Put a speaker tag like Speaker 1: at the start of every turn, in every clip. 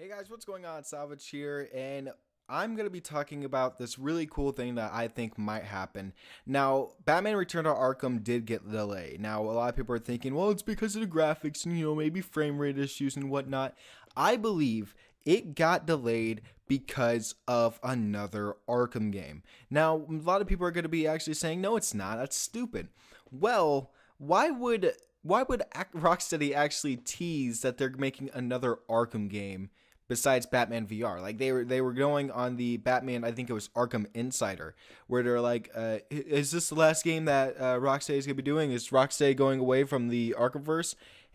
Speaker 1: Hey guys, what's going on? Salvage here, and I'm going to be talking about this really cool thing that I think might happen. Now, Batman Return to Arkham did get delayed. Now, a lot of people are thinking, well, it's because of the graphics and, maybe frame rate issues and whatnot. I believe it got delayed because of another Arkham game. Now, a lot of people are going to be actually saying, no, it's not. That's stupid. Well, why would Rocksteady actually tease that they're making another Arkham game besides Batman VR? Like they were going on the Batman, I think it was Arkham Insider, where they're like, is this the last game that Rocksteady is gonna be doing? Is Rocksteady going away from the Arkhamverse?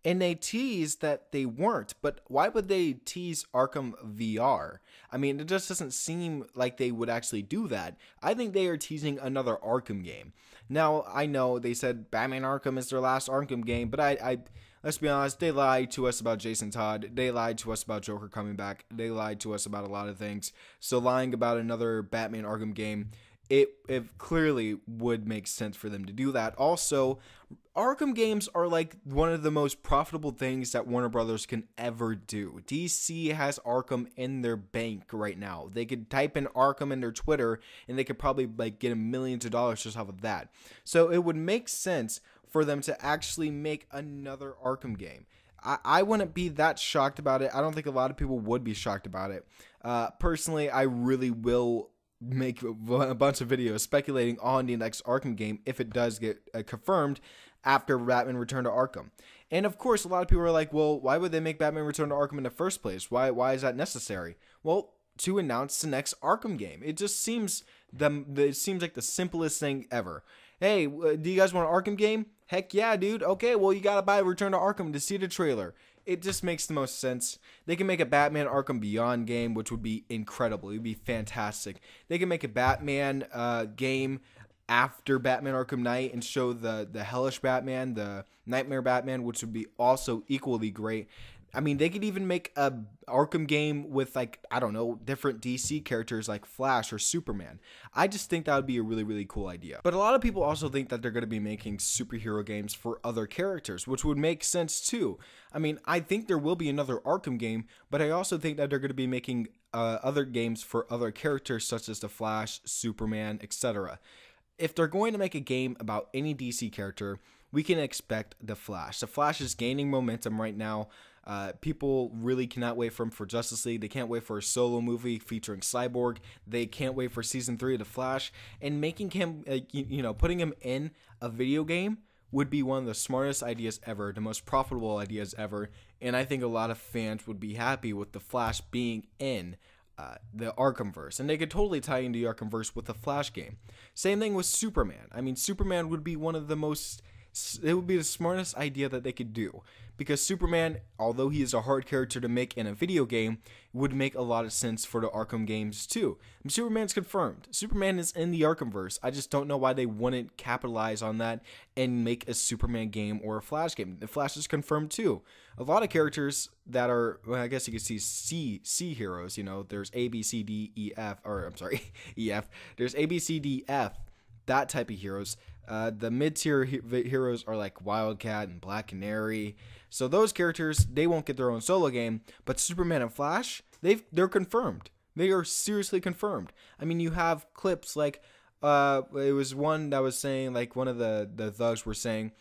Speaker 1: And they teased that they weren't, but why would they tease Arkham VR? I mean, it just doesn't seem like they would actually do that. I think they are teasing another Arkham game. Now, I know they said Batman Arkham is their last Arkham game, but I let's be honest, they lied to us about Jason Todd. They lied to us about Joker coming back. They lied to us about a lot of things. So lying about another Batman Arkham game, it clearly would make sense for them to do that. Also, Arkham games are like one of the most profitable things that Warner Brothers can ever do. DC has Arkham in their bank right now. They could type in Arkham in their Twitter and they could probably like get millions of dollars just off of that. So it would make sense for them to actually make another Arkham game. I wouldn't be that shocked about it. I don't think a lot of people would be shocked about it. Personally, I really will make a bunch of videos speculating on the next Arkham game if it does get confirmed after Batman Return to Arkham. And of course, a lot of people are like, well, why would they make Batman Return to Arkham in the first place? Why is that necessary? Well, to announce the next Arkham game. It just seems it seems like the simplest thing ever. Hey, do you guys want an Arkham game? Heck yeah, dude. Okay, well, you gotta buy Return to Arkham to see the trailer. It just makes the most sense. They can make a Batman Arkham Beyond game, which would be incredible. It would be fantastic. They can make a Batman game after Batman Arkham Knight and show the Hellish Batman, the Nightmare Batman, which would be also equally great. I mean, they could even make a Arkham game with, like, I don't know, different DC characters like Flash or Superman. I just think that would be a really, really cool idea. But a lot of people also think that they're going to be making superhero games for other characters, which would make sense too. I mean, I think there will be another Arkham game, but I also think that they're going to be making other games for other characters such as the Flash, Superman, etc. If they're going to make a game about any DC character, we can expect the Flash. The Flash is gaining momentum right now. People really cannot wait for him for Justice League. They can't wait for a solo movie featuring Cyborg. They can't wait for season 3 of The Flash. And making him, putting him in a video game would be one of the smartest ideas ever, the most profitable ideas ever. And I think a lot of fans would be happy with The Flash being in the Arkhamverse, and they could totally tie into the Arkhamverse with the Flash game. Same thing with Superman. I mean, Superman would be one of the most, it would be the smartest idea that they could do, because Superman, although he is a hard character to make in a video game, would make a lot of sense for the Arkham games too. And Superman's confirmed. Superman is in the Arkhamverse. I just don't know why they wouldn't capitalize on that and make a Superman game or a Flash game. The Flash is confirmed too. A lot of characters that are, well, I guess you could see C heroes. There's A, B, C, D, E, F, or I'm sorry, E, F. There's A, B, C, D, F. That type of heroes. The mid-tier heroes are like Wildcat and Black Canary. So those characters, they won't get their own solo game. But Superman and Flash, they're confirmed. They are seriously confirmed. I mean, you have clips like, it was one that was saying, like, one of the thugs were saying,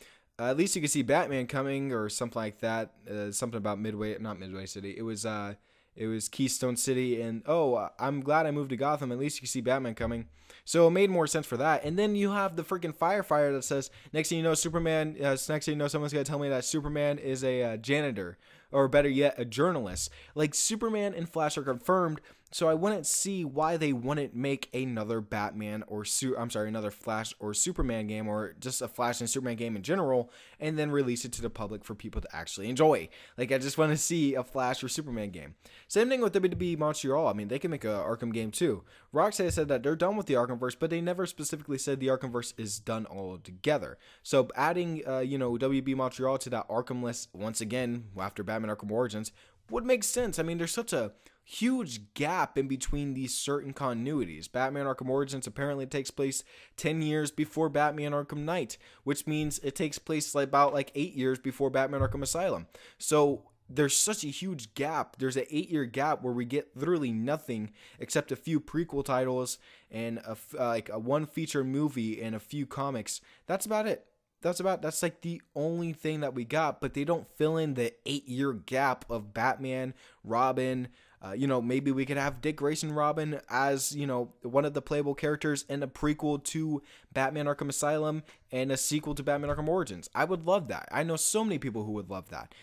Speaker 1: at least you can see Batman coming, or something like that. Something about not Midway City. It was Keystone City, and I'm glad I moved to Gotham. At least you can see Batman coming. So it made more sense for that. And then you have the freaking firefighter that says, next thing you know, Superman. Next thing you know, someone's gonna tell me that Superman is a janitor, or better yet, a journalist. Like, Superman and Flash are confirmed. So I wouldn't see why they wouldn't make another Batman or another Flash or Superman game, or just a Flash and Superman game in general, and then release it to the public for people to actually enjoy. Like, I just want to see a Flash or Superman game. Same thing with WWE Montreal. I mean, they can make a Arkham game too. Rocksteady said that they're done with the Arkhamverse, but they never specifically said the Arkhamverse is done altogether. So adding, WB Montreal to that Arkham list once again after Batman Arkham Origins would make sense. I mean, there's such a huge gap in between these certain continuities. Batman Arkham Origins apparently takes place 10 years before Batman Arkham Knight, which means it takes place about 8 years before Batman Arkham Asylum. So there's such a huge gap. There's an 8-year gap where we get literally nothing except a few prequel titles and like a one feature movie and a few comics. That's about it. That's like the only thing that we got, but they don't fill in the 8-year gap of Batman, Robin. Maybe we could have Dick Grayson Robin as, one of the playable characters in a prequel to Batman Arkham Asylum and a sequel to Batman Arkham Origins. I would love that. I know so many people who would love that.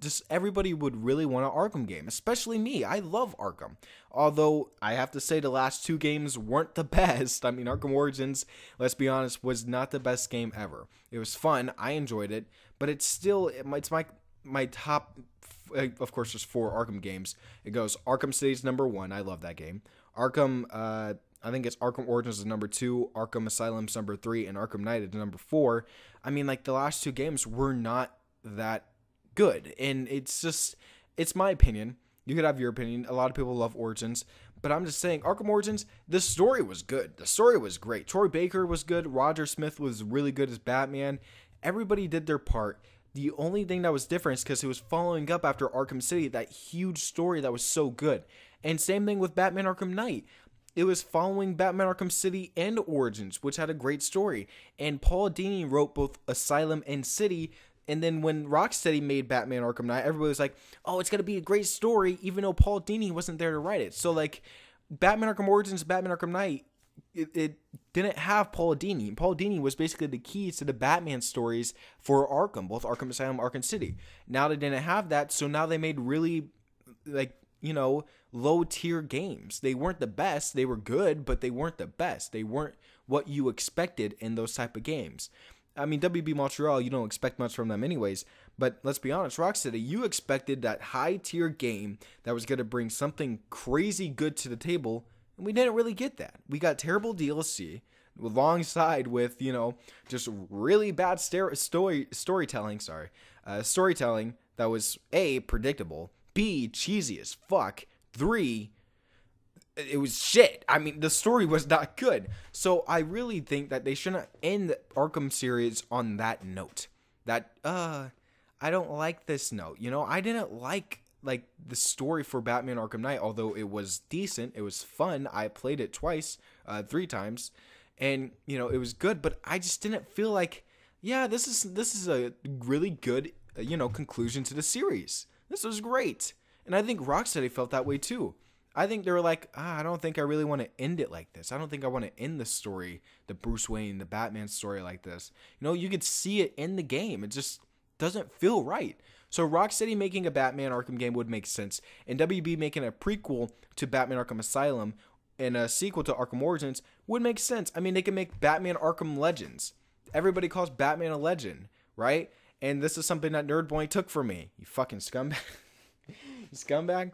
Speaker 1: Just everybody would really want an Arkham game, especially me. I love Arkham. Although I have to say the last 2 games weren't the best. I mean, Arkham Origins, let's be honest, was not the best game ever. It was fun. I enjoyed it, but it's my top. Of course, there's 4 Arkham games. It goes Arkham City's number 1. I love that game. Arkham, I think it's Arkham Origins is number 2, Arkham Asylum's number 3, and Arkham Knight is number 4. I mean, like, the last 2 games were not that good, and it's my opinion. You could have your opinion. A lot of people love Origins, but I'm just saying, Arkham Origins, the story was good. The story was great. Troy Baker was good. Roger Smith was really good as Batman. Everybody did their part. The only thing that was different is because it was following up after Arkham City, that huge story that was so good. And same thing with Batman Arkham Knight. It was following Batman Arkham City and Origins, which had a great story. And Paul Dini wrote both Asylum and City. And then when Rocksteady made Batman Arkham Knight, everybody was like, oh, it's going to be a great story, even though Paul Dini wasn't there to write it. So, like, Batman Arkham Origins, Batman Arkham Knight, it didn't have Paul Dini. Paul Dini was basically the keys to the Batman stories for Arkham, both Arkham Asylum and Arkham City. Now they didn't have that, so now they made really, low-tier games. They weren't the best. They were good, but they weren't the best. They weren't what you expected in those type of games. I mean, WB Montreal, you don't expect much from them anyways, but let's be honest, Rocksteady, you expected that high-tier game that was going to bring something crazy good to the table, and we didn't really get that. We got terrible DLC alongside with, just really bad storytelling that was A, predictable, B, cheesy as fuck, 3, it was shit. I mean, the story was not good. So I really think that they shouldn't end the Arkham series on that note. That, I don't like this note. I didn't like the story for Batman Arkham Knight, although it was decent. It was fun. I played it 3 times. And, it was good, but I just didn't feel like, yeah, this is a really good, conclusion to the series. This was great. And I think Rocksteady felt that way too. I think they were like, I don't think I really want to end it like this. I don't think I want to end the story, the Bruce Wayne, the Batman story like this. You could see it in the game. It just doesn't feel right. So Rocksteady making a Batman Arkham game would make sense. And WB making a prequel to Batman Arkham Asylum and a sequel to Arkham Origins would make sense. I mean, they can make Batman Arkham Legends. Everybody calls Batman a legend, right? And this is something that Nerdboy took from me. You fucking scumbag. Scumbag.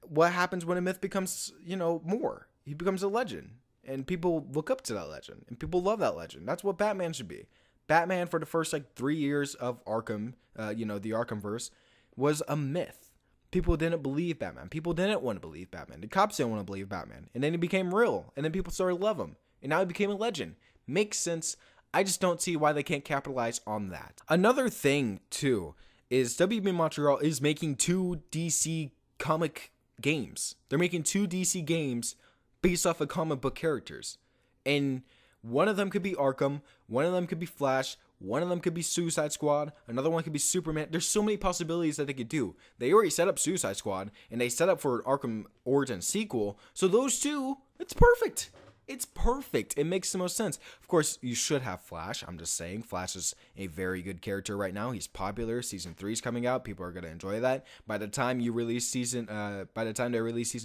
Speaker 1: What happens when a myth becomes, more? He becomes a legend. And people look up to that legend. And people love that legend. That's what Batman should be. Batman, for the first, 3 years of Arkham, the Arkhamverse, was a myth. People didn't believe Batman. People didn't want to believe Batman. The cops didn't want to believe Batman. And then he became real. And then people started to love him. And now he became a legend. Makes sense. I just don't see why they can't capitalize on that. Another thing, too, is WB Montreal is making 2 DC comic games. They're making 2 DC games based off of comic book characters. And one of them could be Arkham, one of them could be Flash, one of them could be Suicide Squad, another one could be Superman. There's so many possibilities that they could do. They already set up Suicide Squad, and they set up for an Arkham Origins sequel. So those 2, it's perfect. It's perfect. It makes the most sense. Of course, you should have Flash. I'm just saying, Flash is a very good character right now. He's popular. Season 3 is coming out. People are gonna enjoy that. By the time they release season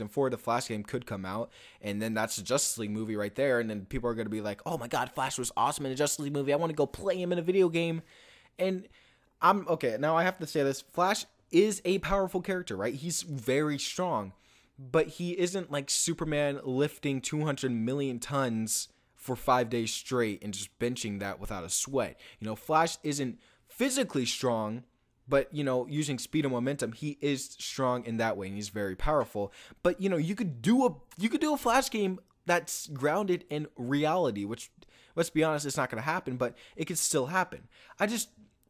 Speaker 1: 4, the Flash game could come out, and then that's a Justice League movie right there. And then people are gonna be like, "Oh my God, Flash was awesome in a Justice League movie. I want to go play him in a video game." And I'm okay. Now I have to say this: Flash is a powerful character, right? He's very strong. But he isn't like Superman lifting 200 million tons for 5 days straight and just benching that without a sweat. Flash isn't physically strong, but, using speed and momentum, he is strong in that way, and he's very powerful. But, you could do a Flash game that's grounded in reality, which, let's be honest, it's not going to happen, but it could still happen.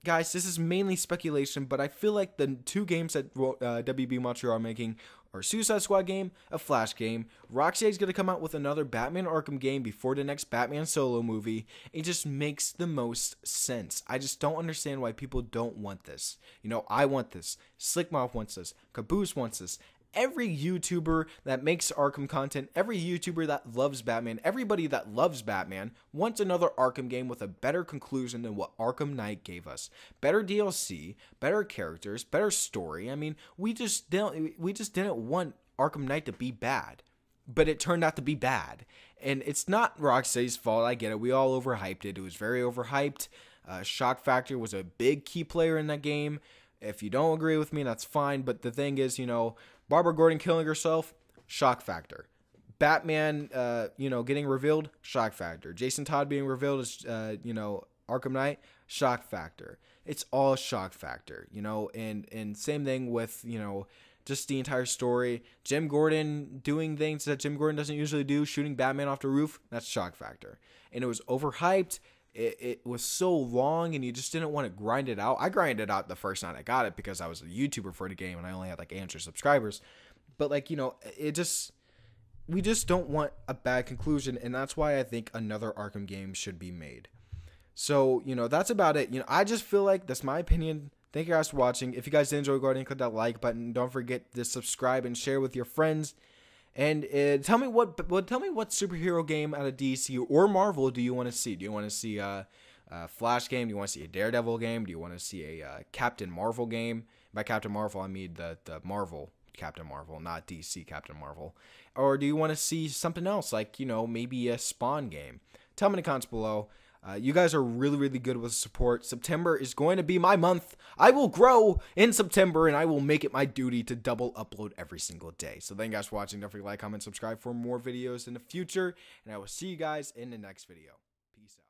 Speaker 1: guys, this is mainly speculation, but I feel like the two games that WB Montreal are making are Suicide Squad game, a Flash game. Rocksteady's going to come out with another Batman Arkham game before the next Batman solo movie. It just makes the most sense. I just don't understand why people don't want this. You know, I want this. Slickmouth wants this. Caboose wants this. Every YouTuber that makes Arkham content, every YouTuber that loves Batman, everybody that loves Batman wants another Arkham game with a better conclusion than what Arkham Knight gave us. Better DLC, better characters, better story. I mean, we just didn't want Arkham Knight to be bad, but it turned out to be bad. And it's not Rocksteady's fault. I get it. We all overhyped it. It was very overhyped. Shock Factor was a big key player in that game. If you don't agree with me, that's fine. But the thing is, you know, Barbara Gordon killing herself, shock factor. Batman, getting revealed, shock factor. Jason Todd being revealed as, Arkham Knight, shock factor. It's all shock factor, and same thing with, just the entire story. Jim Gordon doing things that Jim Gordon doesn't usually do, shooting Batman off the roof, that's shock factor. And it was overhyped. It was so long, and you just didn't want to grind it out. I grinded it out the first night I got it because I was a YouTuber for the game, and I only had like 800 subscribers. But we just don't want a bad conclusion, and that's why I think another Arkham game should be made. So, that's about it. I just feel like that's my opinion. Thank you guys for watching. If you guys did enjoy Guardian, click that like button. Don't forget to subscribe and share with your friends. And tell me what superhero game out of DC or Marvel do you want to see? Do you want to see a Flash game? Do you want to see a Daredevil game? Do you want to see a Captain Marvel game? By Captain Marvel, I mean the Marvel Captain Marvel, not DC Captain Marvel. Or do you want to see something else, like, maybe a Spawn game? Tell me in the comments below. You guys are really, really good with support. September is going to be my month. I will grow in September, and I will make it my duty to double upload every single day. So thank you guys for watching. Don't forget to like, comment, subscribe for more videos in the future, and I will see you guys in the next video. Peace out.